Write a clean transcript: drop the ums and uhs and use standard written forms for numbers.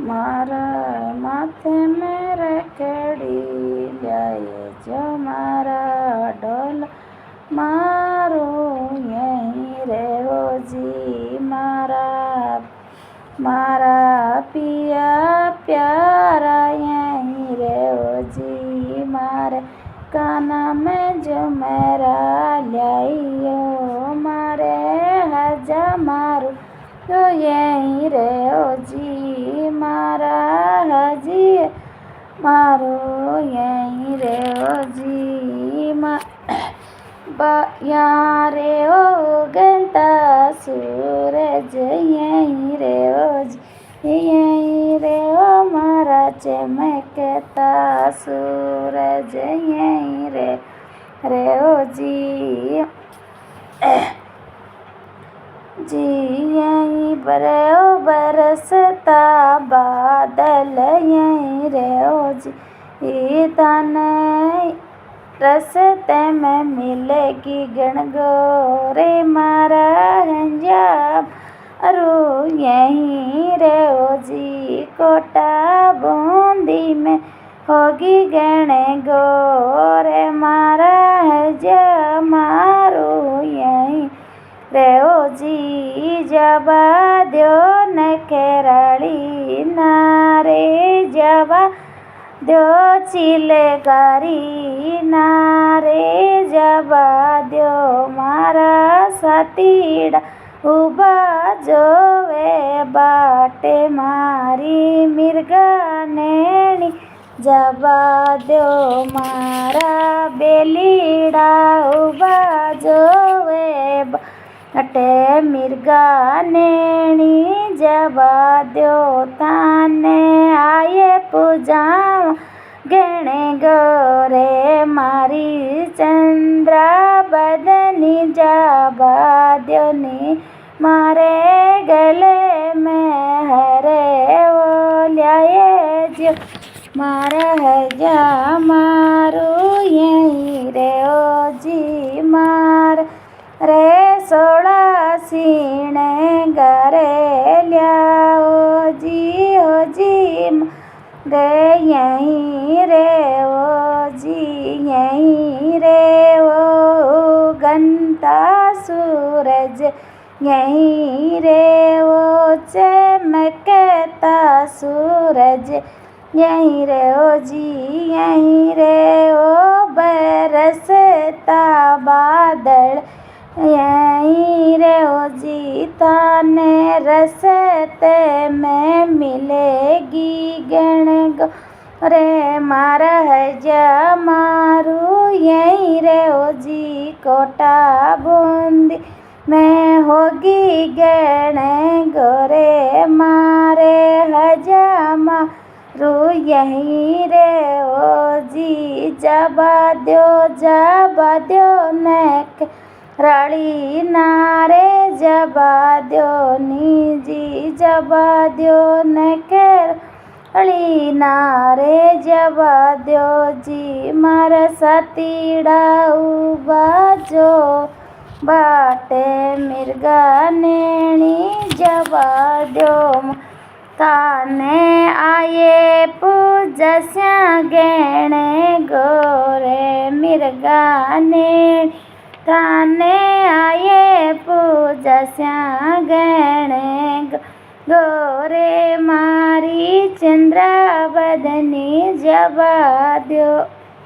મારા માથે મેં રખડી લાયે જો મારા ડોલ મારું યહીં રહેવો જી મારા પિયા પ્યારા યહીં રહેવો જી મારે કાના में जो मेरा लाइयो मारे हजा मारू तो यहीं रहो जी मारा हजी मारो यहीं रहो जी यारे ओ गंता सूरज यहीं रहो जी यहीं रहो मारा चमकता सूरज यहीं रहो जी यहीं रहो बरसता बादल यहीं रहो जी तने रस्ते में मिलेगी गणगौरे मारा हंजाब अरु यहीं रहो जी कोटा बूंदी में होगी गणगौरे मारा हंजाब मारो यहीं रहो जी जबा दो नखराली नारे जबा दो चिलकारी नारे जबा दो मारा सतीड़ा उबा जोवे बाटे मारी मिर्गा नेणी जबा दो मारा बेलीड़ा उबा जोवे बाटे मिर्गा नेणी जबा दो ताने आये पूजावा गणे गोरे मारी चंद्रा बदनी जबा दो नी मारे गले में हरे वो ल्याये जो मारा हजा मारू यहीं रहो जी मार रे सोड़ा सीने गरे ल्याओ जी हो जी रे यहीं रे वो जी यहीं रे वो गंता सूरज यहीं रे वो चमकता सूरज यहीं रे वो जी यहीं रे वो बरसता बादल यहीं रे वो जी ताने रस्ते में मिलेगी गणगौरे मारा हजा मारू यहीं रे वो जी कोटा बूंदी में होगी गणगौरे मारे हजा मारू यहीं रे वो जी जबा दो नक राली नारे जबा दो नी जी जबा दो नकर अली नारे जबा दो जी मारा सतीड़ा उबा जो बाटे मिर्गा नेणी जबा दो ताने आये पूजस्या गणे गोरे मिर्गा नेणी ताने आये पूजस्या गणे गोरे मारी चंद्रा बदनी जबा दो